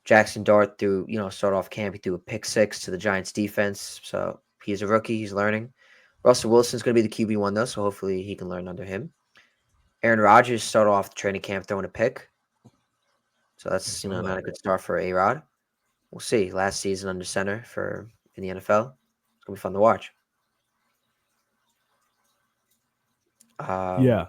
Jackson Dart start off camp. He threw a pick 6 to the Giants defense. So he's a rookie. He's learning. Russell Wilson's going to be the QB1 though, so hopefully he can learn under him. Aaron Rodgers started off the training camp throwing a pick. So that's not a good start for A-Rod. We'll see. Last season under center in the NFL. It's going to be fun to watch. Yeah.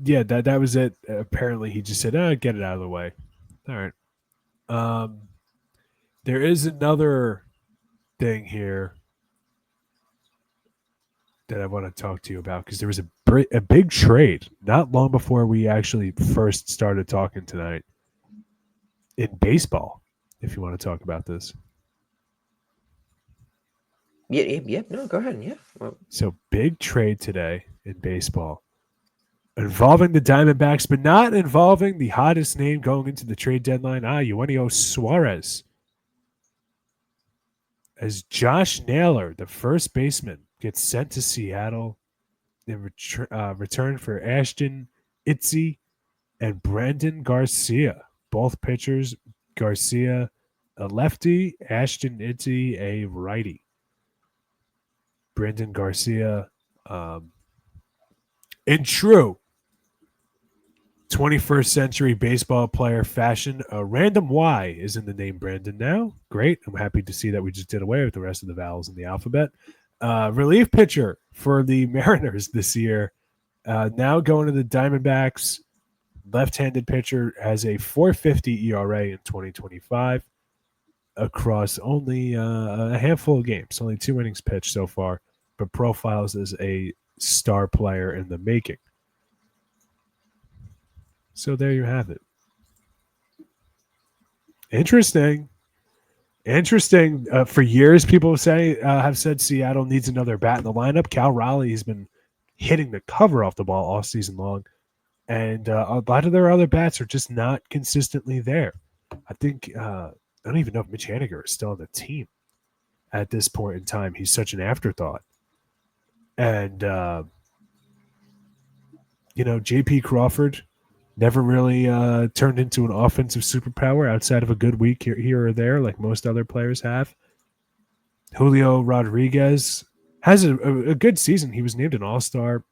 Yeah, that was it. Apparently, he just said, get it out of the way. All right. There is another thing here that I want to talk to you about because there was a big trade not long before we actually first started talking tonight in baseball, if you want to talk about this. Yeah. No, go ahead. Yeah. Well, so big trade today in baseball involving the Diamondbacks, but not involving the hottest name going into the trade deadline, Eugenio Suarez. As Josh Naylor, the first baseman, gets sent to Seattle in return for Ashton Itzy and Brandon Garcia, both pitchers. Garcia, a lefty, Ashton Itzy, a righty. Brandon Garcia, in true 21st century baseball player fashion, a random Y is in the name Brandon now. Great. I'm happy to see that we just did away with the rest of the vowels in the alphabet. Relief pitcher for the Mariners this year. Now going to the Diamondbacks. Left-handed pitcher has a 4.50 ERA in 2025 across only a handful of games. Only 2 innings pitched so far, but profiles as a star player in the making. So there you have it. Interesting. For years, people have said Seattle needs another bat in the lineup. Cal Raleigh has been hitting the cover off the ball all season long, and a lot of their other bats are just not consistently there. I think I don't even know if Mitch Haniger is still on the team at this point in time. He's such an afterthought, and J.P. Crawford never really turned into an offensive superpower outside of a good week here or there, like most other players have. Julio Rodriguez has a good season. He was named an all-star,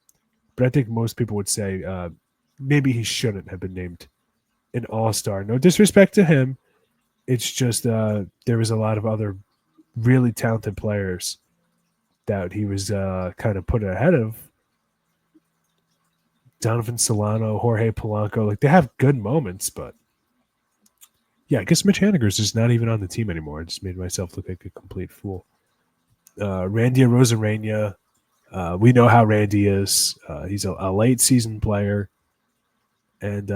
but I think most people would say maybe he shouldn't have been named an all-star. No disrespect to him. It's just there was a lot of other really talented players that he was kind of put ahead of. Donovan Solano, Jorge Polanco, like they have good moments, but yeah, I guess Mitch Haniger's just not even on the team anymore. I just made myself look like a complete fool. Randy Arozarena, we know how Randy is. He's a late season player, and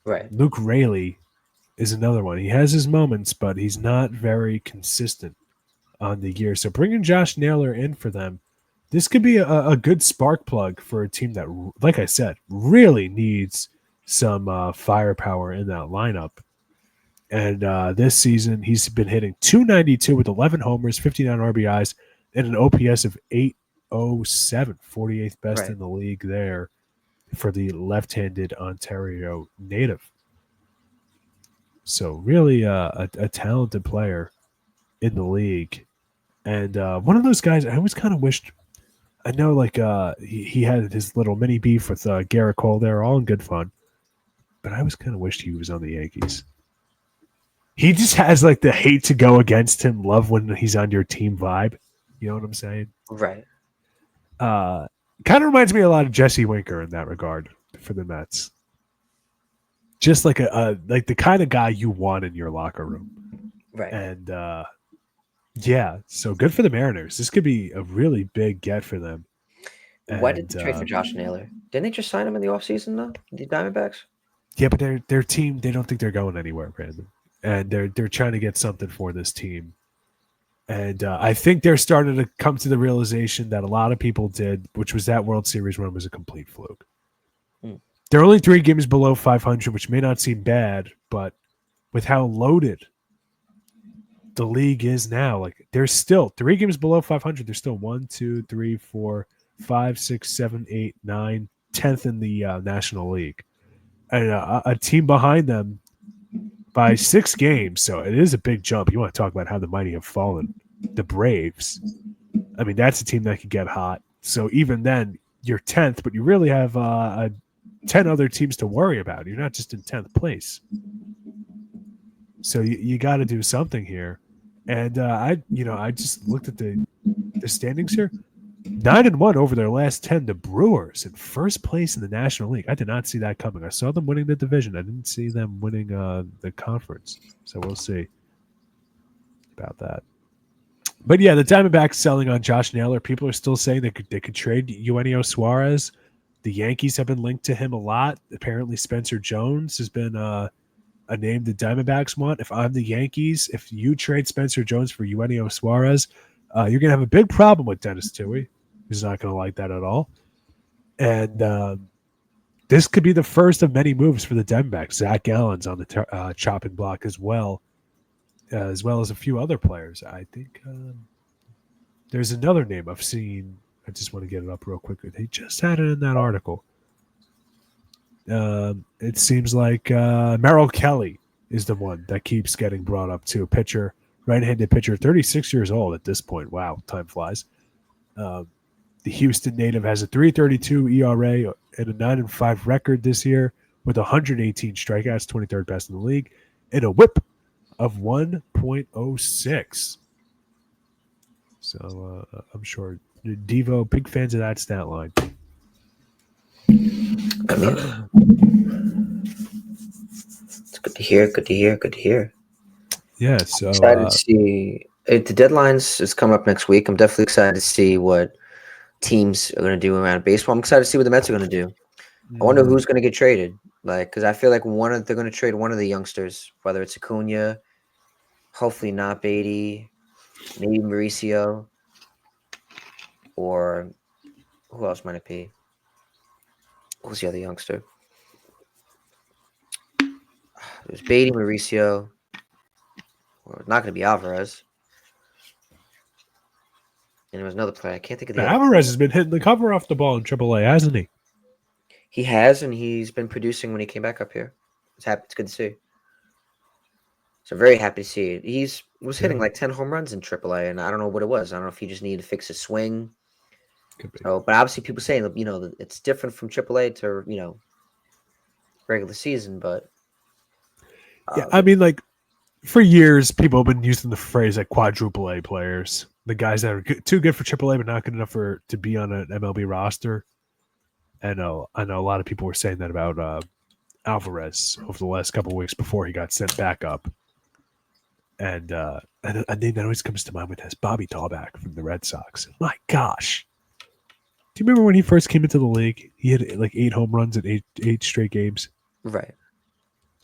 Right. Luke Raley is another one. He has his moments, but he's not very consistent on the year. So bringing Josh Naylor in for them, this could be a good spark plug for a team that, like I said, really needs some firepower in that lineup. And this season, he's been hitting .292 with 11 homers, 59 RBIs, and an OPS of 807, 48th best Right. in the league there for the left-handed Ontario native. So really a talented player in the league. And one of those guys I always kind of wished – I know like he had his little mini beef with Garrett Cole there, all in good fun. But I always kind of wished he was on the Yankees. He just has like the hate to go against him, love when he's on your team vibe. You know what I'm saying? Right. Kind of reminds me a lot of Jesse Winker in that regard for the Mets. Just like like the kind of guy you want in your locker room. Right. And yeah, so good for the Mariners. This could be a really big get for them. Why did they trade for Josh Naylor? Didn't they just sign him in the offseason, though? The Diamondbacks? Yeah, but their team, they don't think they're going anywhere, Brandon. And they're trying to get something for this team. And I think they're starting to come to the realization that a lot of people did, which was that World Series run was a complete fluke. They're only 3 games below 500, which may not seem bad, but with how loaded the league is now, like they're still 3 games below 500. They're still 1, 2, 3, 4, 5, 6, 7, 8, 9, 10th in the National League. And a team behind them by 6 games, so it is a big jump. You want to talk about how the mighty have fallen. The Braves, I mean, that's a team that could get hot. So even then, you're 10th, but you really have 10 other teams to worry about. You're not just in 10th place. So you got to do something here. And I just looked at the standings here. 9-1 over their last 10. The Brewers in first place in the National League. I did not see that coming. I saw them winning the division. I didn't see them winning the conference. So we'll see about that. But yeah, the Diamondbacks selling on Josh Naylor. People are still saying they could trade Eugenio Suarez. The Yankees have been linked to him a lot. Apparently, Spencer Jones has been a name the Diamondbacks want. If I'm the Yankees, if you trade Spencer Jones for Eugenio Suarez, you're going to have a big problem with Dennis Tuohy. He's not going to like that at all. And this could be the first of many moves for the Diamondbacks. Zach Gallen's on the chopping block as well as a few other players. I think there's another name I've seen. I just want to get it up real quick. They just had it in that article. It seems like Merrill Kelly is the one that keeps getting brought up too. Pitcher, right-handed pitcher, 36 years old at this point. Wow, time flies. The Houston native has a 3.32 ERA and a 9-5 record this year with 118 strikeouts, 23rd best in the league, and a WHIP of 1.06. So I'm sure Devo, big fans of that stat line. It's good to hear. Good to hear. Good to hear. Yeah, so excited to see the deadlines is coming up next week. I'm definitely excited to see what teams are going to do around baseball. I'm excited to see what the Mets are going to do. I wonder who's going to get traded. Like, because I feel like they're going to trade one of the youngsters, whether it's Acuna, hopefully not Beatty, maybe Mauricio, or who else might it be? Who's the other youngster? It was Beatty, Mauricio. Or not going to be Alvarez. And there was another player. I can't think of the other. Alvarez has been hitting the cover off the ball in AAA, hasn't he? He has, and he's been producing when he came back up here. It's happy. It's good to see. So very happy to see it. Was hitting like 10 home runs in AAA, and I don't know what it was. I don't know if he just needed to fix his swing. Could be. So, but obviously people saying that, that it's different from AAA to, regular season. But Yeah, I mean, like, for years, people have been using the phrase like quadruple A players, the guys that are too good for AAA but not good enough to be on an MLB roster. I know a lot of people were saying that about Alvarez over the last couple of weeks before he got sent back up. And a name that always comes to mind with that is Bobby Dahlback from the Red Sox. My gosh. Do you remember when he first came into the league? He had like 8 home runs in eight straight games. right.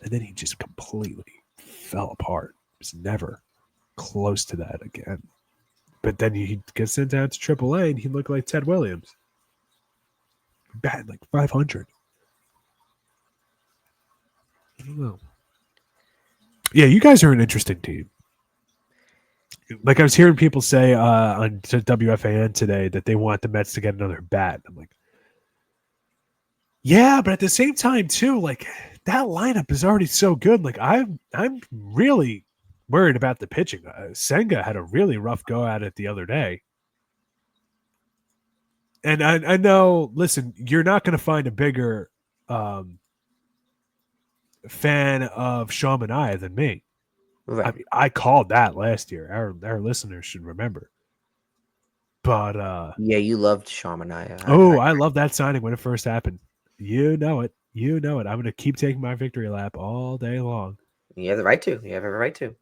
And then he just completely fell apart. He was never close to that again. But then he gets sent down to AAA and he looked like Ted Williams. Batting like 500. I don't know. Yeah, you guys are an interesting team. Like I was hearing people say on WFAN today that they want the Mets to get another bat. I'm like, yeah, but at the same time too, like that lineup is already so good. Like I'm really worried about the pitching. Senga had a really rough go at it the other day. And I know, listen, you're not going to find a bigger fan of Sean Manaea than me. Right. I mean, I called that last year. Our listeners should remember. But yeah, you loved Sean Manaea. I love that signing when it first happened. You know it. I'm going to keep taking my victory lap all day long. You have the right to. You have every right to.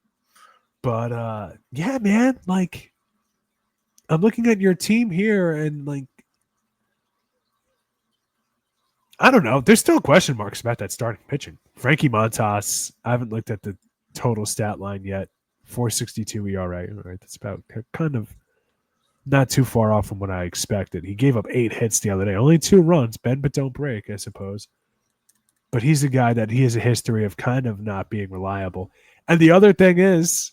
But yeah, man, like I'm looking at your team here and like I don't know. There's still question marks about that starting pitching. Frankie Montas, I haven't looked at the total stat line yet. 4.62 ERA. All right, that's about kind of not too far off from what I expected. He gave up 8 hits the other day. Only 2 runs. Bend but don't break, I suppose. But he's a guy that he has a history of kind of not being reliable. And the other thing is,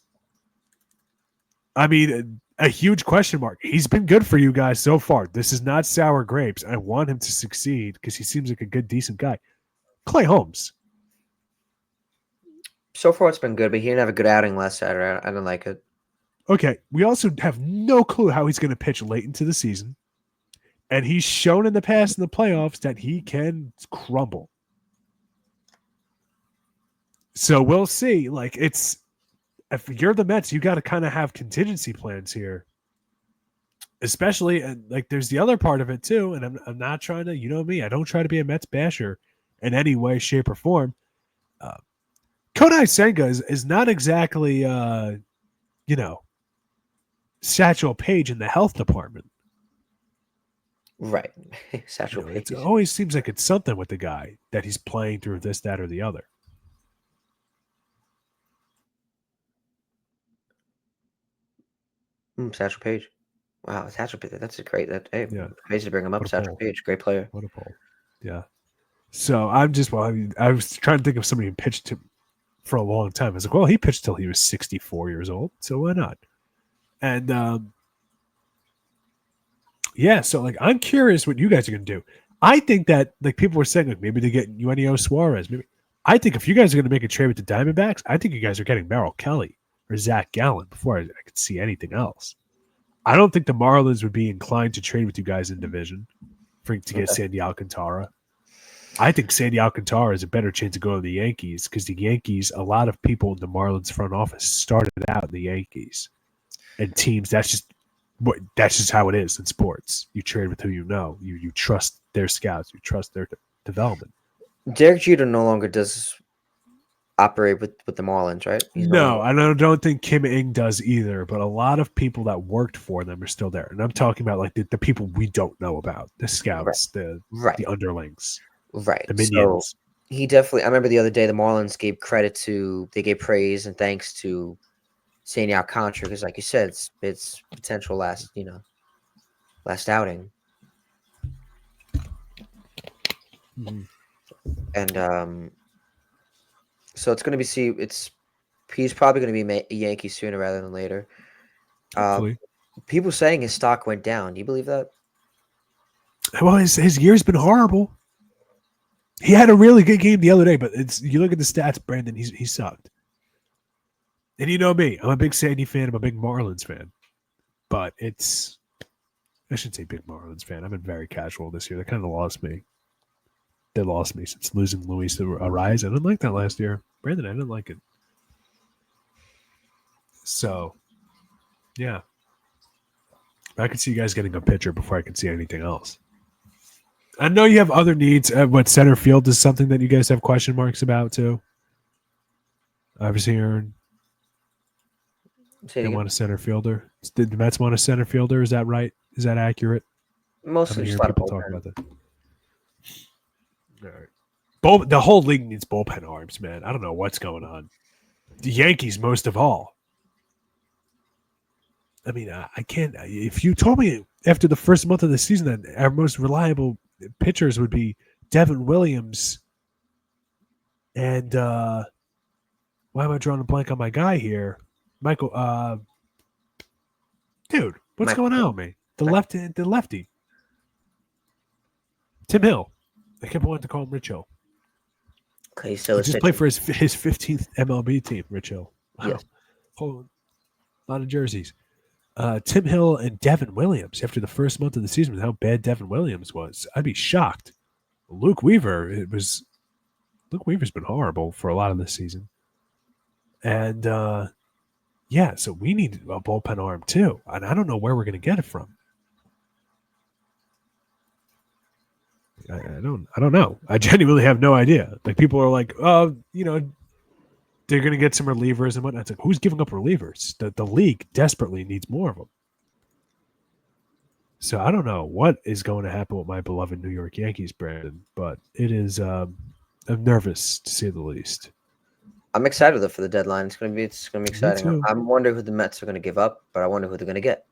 I mean, a huge question mark. He's been good for you guys so far. This is not sour grapes. I want him to succeed because he seems like a good, decent guy. Clay Holmes. So far, it's been good, but he didn't have a good outing last Saturday. I didn't like it. Okay, we also have no clue how he's going to pitch late into the season. And he's shown in the past in the playoffs that he can crumble. So we'll see. Like, if you're the Mets, you got to kind of have contingency plans here. Especially, and like, there's the other part of it too. And I'm not trying to, you know me, I don't try to be a Mets basher in any way, shape, or form. Kodai Senga is not exactly, Satchel Paige in the health department. Right. Satchel It Paige. always seems like it's something with the guy that he's playing through this, that, or the other. Satchel Paige. Wow, Satchel Paige. That's a great. Yeah. Crazy to bring him up. What a Satchel pull. Paige, great player. What a pull. Yeah. So I was trying to think of somebody who pitched for a long time. I was like, well, he pitched till he was 64 years old, so why not? And yeah, so like I'm curious what you guys are gonna do. I think that like people were saying like maybe to get Eugenio Suarez. Maybe I think if you guys are gonna make a trade with the Diamondbacks, I think you guys are getting Merrill Kelly or Zach Gallen before I could see anything else. I don't think the Marlins would be inclined to trade with you guys in division to get Sandy Alcantara. I think Sandy Alcantara has a better chance of going to the Yankees because the Yankees, a lot of people in the Marlins front office started out in the Yankees. And teams, that's just how it is in sports. You trade with who you know. You trust their scouts. You trust their development. Derek Jeter no longer does operate with the Marlins, right? He's no No, longer. I don't think Kim Ing does either, but a lot of people that worked for them are still there. And I'm talking about like the people we don't know about, the Right, scouts, the right, underlings, right. the So minions. he definitely. I remember the other day the Marlins gave credit to. They gave praise and thanks to Sandy Alcantara because, like you said, it's potential last outing, Mhm. and so it's going to be see. He's probably going to be a Yankee sooner rather than later. Uh, Hopefully. people saying his stock went down. Do you believe that? Well, his year's been horrible. He had a really good game the other day, but it's you look at the stats, Brandon. He sucked. And you know me, I'm a big Sandy fan. I'm a big Marlins fan, but I shouldn't say big Marlins fan. I've been very casual this year. They kind of lost me. They lost me since losing Luis Arise. I didn't like that last year, Brandon. I didn't like it. So yeah, I could see you guys getting a pitcher before I could see anything else. I know you have other needs. What center field is something that you guys have question marks about too. Obviously, Aaron, Say it they again. want a center fielder. Did the Mets want a center fielder? Is that right? Is that accurate? I've Mostly been just hearing a lot of people talk bullpen. about that. All right. The whole league needs bullpen arms, man. I don't know what's going on. The Yankees, most of all. I mean, I can't. If you told me after the first month of the season that our most reliable pitchers would be Devin Williams and why am I drawing a blank on my guy here? Michael, dude, what's Michael going on King. with me? Michael, The lefty, Tim Hill. I kept wanting to call him Rich Hill. okay, so He is just played pitching. for his 15th MLB team, Rich Hill. Wow, Yes. whole lot of jerseys. Tim Hill and Devin Williams after the first month of the season with how bad Devin Williams was. I'd be shocked. Luke Weaver's been horrible for a lot of this season. And yeah, so we need a bullpen arm too. And I don't know where we're gonna get it from. I don't know. I genuinely have no idea. Like people are like, oh, they're gonna get some relievers and whatnot. It's like, who's giving up relievers? The league desperately needs more of them. So I don't know what is going to happen with my beloved New York Yankees, Brandon, but it is. I'm nervous to say the least. I'm excited though for the deadline. It's gonna be Me exciting. too. I'm wondering who the Mets are gonna give up, but I wonder who they're gonna get.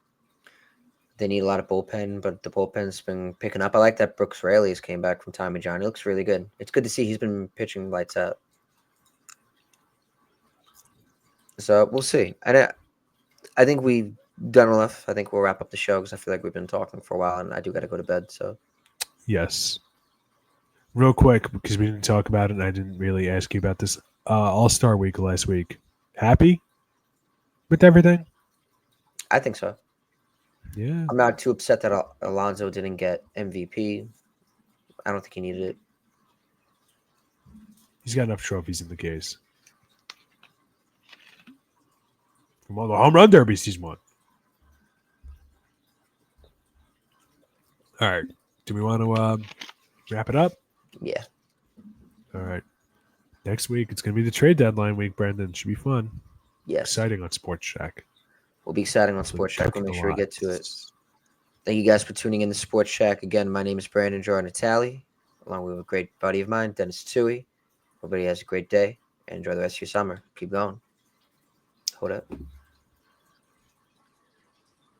They need a lot of bullpen, but the bullpen's been picking up. I like that Brooks Raley's came back from Tommy John. He looks really good. It's good to see he's been pitching lights out. So we'll see. And I think we've done enough. I think we'll wrap up the show because I feel like we've been talking for a while, and I do got to go to bed. So Yes. Real quick, because we didn't talk about it, and I didn't really ask you about this. All Star Week last week. Happy with everything? I think so. Yeah. I'm not too upset that Alonso didn't get MVP. I don't think he needed it. He's got enough trophies in the case. From all the home run derbies he's won. All right. Do we want to wrap it up? Yeah. All right. Next week, it's going to be the trade deadline week, Brandon. Should be fun. Yes. Exciting on SportsShack. We'll be exciting on Hopefully SportsShack. We'll cooking make a sure we lot. get to it. Thank you guys for tuning in to Sports Shack. Again, my name is Brandon Jordan Natali, along with a great buddy of mine, Dennis Tui. Everybody has a great day and enjoy the rest of your summer. Keep going. Hold up.